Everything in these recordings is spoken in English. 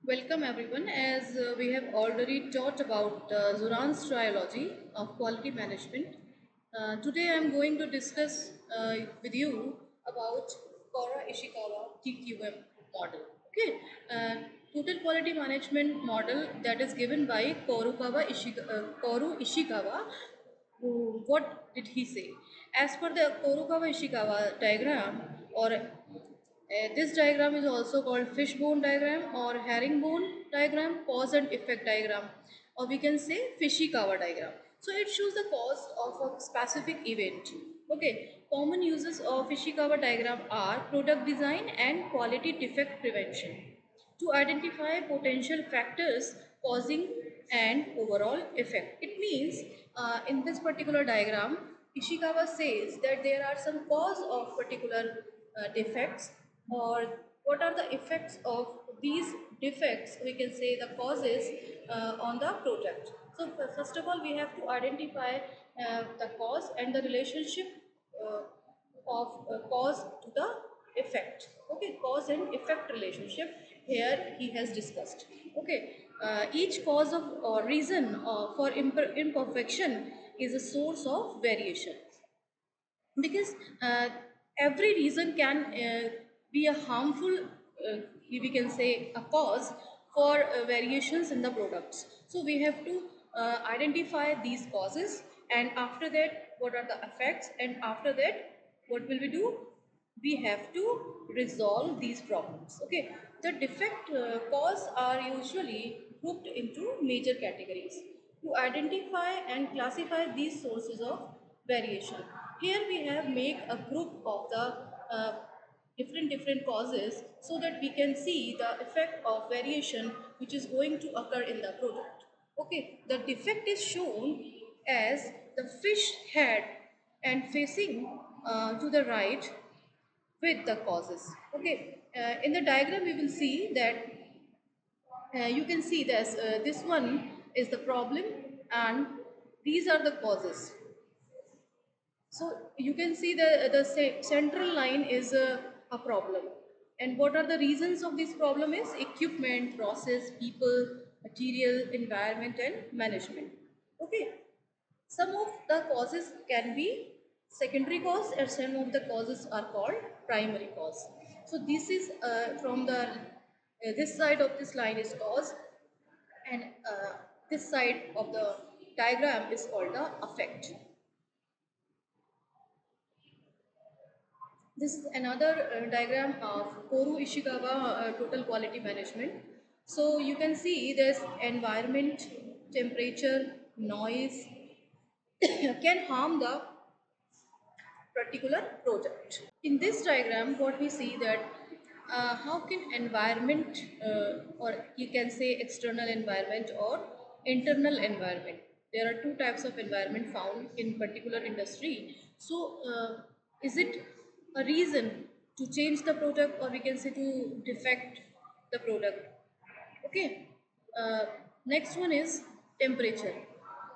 Welcome everyone. As we have already taught about Zoran's trilogy of quality management, today I am going to discuss with you about Kora Ishikawa TQM model. Okay, uh, total quality management model that is given by Koru Ishikawa. What did he say? As per the Korukawa Ishikawa diagram, or this diagram is also called fishbone diagram or herringbone diagram, cause and effect diagram, or we can say Ishikawa diagram. So it shows the cause of a specific event. Okay, common uses of Ishikawa diagram are product design and quality defect prevention to identify potential factors causing an overall effect. It means in this particular diagram, Ishikawa says that there are some cause of particular defects, or what are the effects of these defects, we can say the causes on the product. So first of all, we have to identify the cause and the relationship of cause to the effect. Okay, cause and effect relationship here he has discussed. Okay, each cause of or reason for imperfection is a source of variation, because every reason can be a harmful, we can say a cause for variations in the products. So we have to identify these causes, and after that what are the effects, and after that what will we do? We have to resolve these problems. Okay, the defect cause are usually grouped into major categories to identify and classify these sources of variation. Here we have make a group of the different causes, so that we can see the effect of variation which is going to occur in the product. Okay, the defect is shown as the fish head and facing to the right with the causes. Okay, in the diagram we will see that you can see this one is the problem, and these are the causes. So you can see the central line is a problem, and what are the reasons of this problem is equipment, process, people, material, environment, and management. Okay, some of the causes can be secondary cause, and some of the causes are called primary cause. So this is from the this side of this line is cause, and this side of the diagram is called the effect. This is another diagram of Koru Ishikawa total quality management. So you can see there's environment, temperature, noise can harm the particular project. In this diagram, what we see that how can environment, or you can say external environment or internal environment. There are two types of environment found in particular industry. So is it a reason to change the product, or we can say to defect the product? Okay. Uh, Next one is temperature.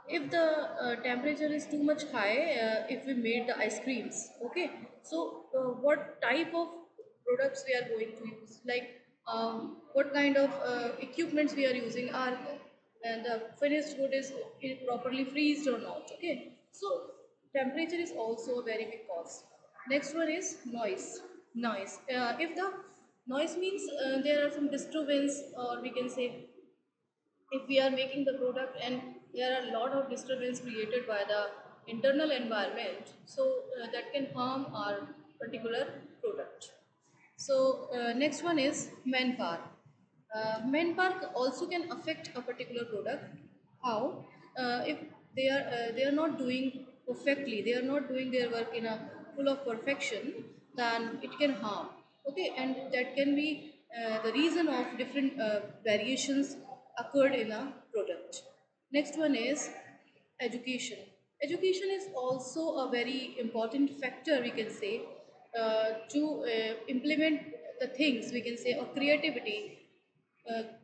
If the temperature is too much high, if we made the ice creams, okay. So what type of products we are going to use? Like what kind of equipments we are using? Are and the finished good is it properly freezed or not? Okay. So temperature is also a very big cause. Next one is noise. Noise. If the noise means there are some disturbance, or we can say if we are making the product and there are a lot of disturbance created by the internal environment, so that can harm our particular product. So next one is manpower. Manpower also can affect a particular product. How? If they are not doing perfectly, they are not doing their work in a full of perfection, then it can harm. Okay, and that can be the reason of different variations occurred in a product. Next one is education. Education is also a very important factor, we can say, to implement the things, we can say, or creativity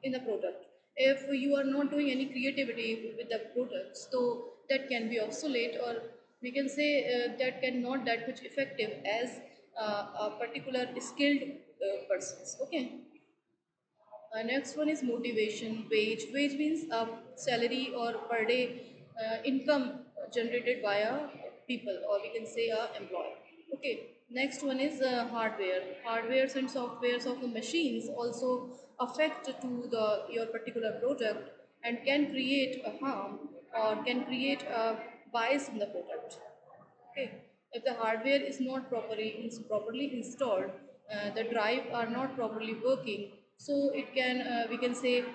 in the product. If you are not doing any creativity with the products, so that can be obsolete, or we can say that cannot that much effective as a particular skilled persons. Okay. Next one is motivation, wage. Wage means salary or per day income generated by a people, or we can say a employee. Okay. Next one is hardware. Hardwares and softwares of the machines also affect to the your particular product and can create a harm or can create a bias in the product. Okay. If the hardware is not properly installed, the drive are not properly working, so it can we can say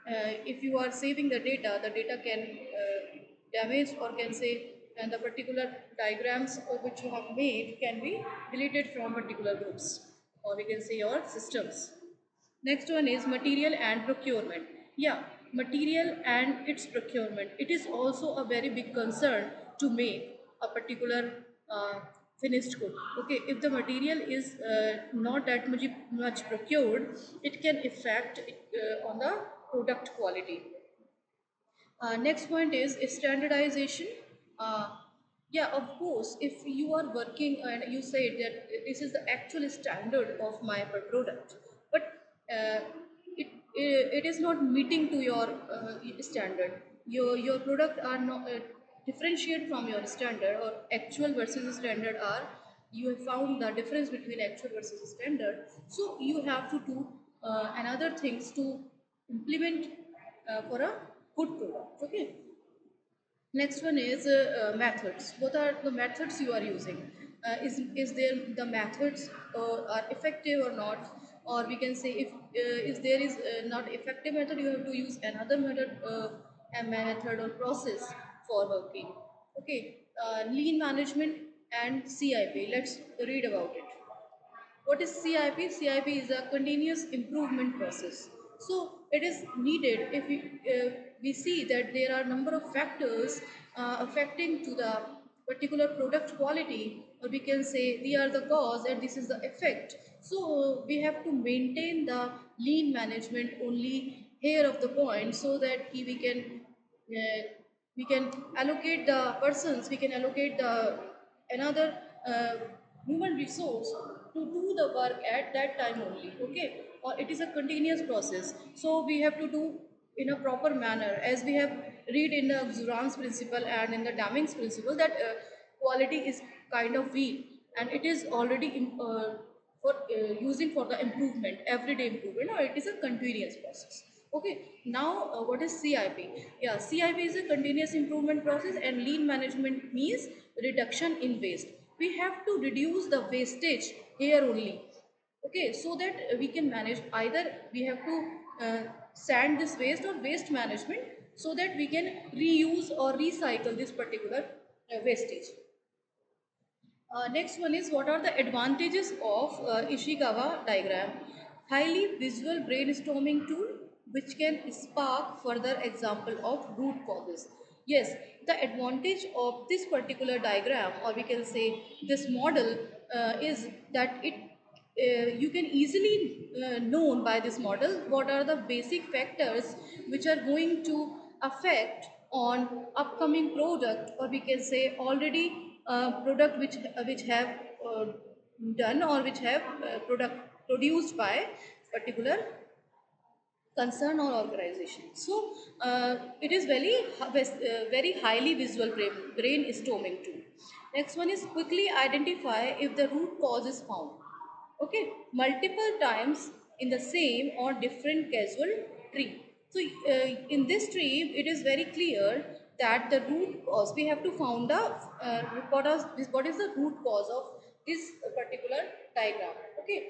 if you are saving the data can damage or can say and the particular diagrams which you have made can be deleted from particular groups or we can say your systems. Next one is material and procurement. Yeah, material and its procurement. It is also a very big concern to make a particular finished good. Okay, if the material is not that much procured, it can affect on the product quality. Next point is standardization. Uh, yeah, of course, if you are working and you say that this is the actual standard of my product, but uh, it is not meeting to your standard. Your product are not differentiate from your standard or actual versus standard are you have found the difference between actual versus standard. So you have to do another things to implement for a good product. Okay. Next one is methods. What are the methods you are using? Is there the methods are effective or not? Or we can say if there is not effective method, you have to use another method, a method or process for working. Okay, lean management and CIP. Let's read about it. What is CIP? CIP is a continuous improvement process. So it is needed if we see that there are number of factors affecting to the particular product quality, or we can say they are the cause and this is the effect. So we have to maintain the lean management only here of the point so that uh, we can allocate the persons, we can allocate the another uh, human resource to do the work at that time only. Okay, or it is a continuous process, so we have to do in a proper manner as we have read in the Zuran's principle and in the Damming's principle that quality is kind of weak and it is already for using for the improvement, everyday improvement, or it is a continuous process. Okay, now what is CIP? Yeah, CIP is a continuous improvement process and lean management means reduction in waste. We have to reduce the wastage here only. Okay, so that we can manage, either we have to sand this waste or waste management so that we can reuse or recycle this particular wastage. Next one is what are the advantages of Ishikawa diagram? Highly visual brainstorming tool which can spark further example of root causes. Yes, the advantage of this particular diagram, or we can say this model, is that you can easily known by this model what are the basic factors which are going to affect on upcoming product, or we can say already product which have done or which have product produced by particular concern or organization. So it is very highly visual brainstorming tool. Next one is quickly identify if the root cause is found. Okay, multiple times in the same or different causal tree. So in this tree, it is very clear that the root cause, we have to found the what is the root cause of this particular diagram. Okay,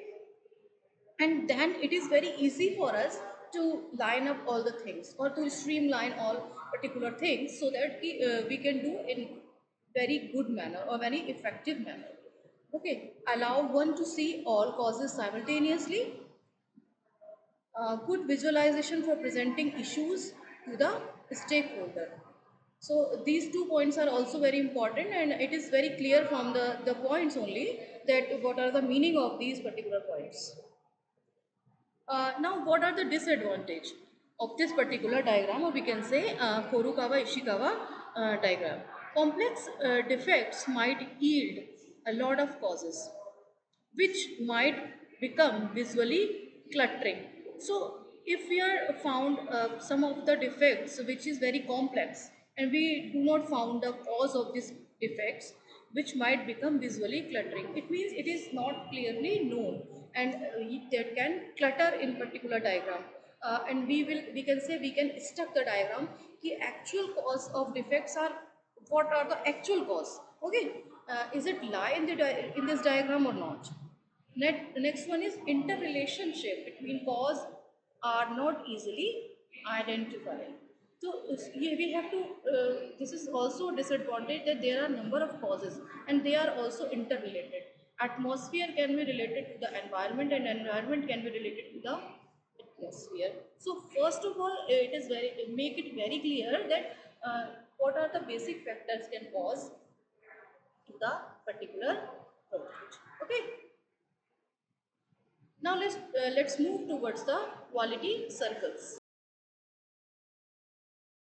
and then it is very easy for us to line up all the things or to streamline all particular things so that we can do in very good manner or very effective manner. Okay, allow one to see all causes simultaneously. Good visualization for presenting issues to the stakeholder. So these 2 points are also very important and it is very clear from the points only that what are the meaning of these particular points. Now, what are the disadvantage of this particular diagram, or we can say Furukawa-Ishikawa diagram? Complex defects might yield a lot of causes, which might become visually cluttering. So, if we are found some of the defects which is very complex, and we do not found the cause of these defects, which might become visually cluttering, it means it is not clearly known, and that can clutter in particular diagram. And we can say, we can stuck the diagram, the actual cause of defects are, what are the actual cause. Okay, is it lie in the in this diagram or not. Next one is interrelationship between cause are not easily identifiable. So we have to, this is also a disadvantage, that there are number of causes and they are also interrelated. Atmosphere can be related to the environment, and environment can be related to the atmosphere. So first of all, it is very, make it very clear that what are the basic factors can cause to the particular product. Okay. Now let's move towards the quality circles.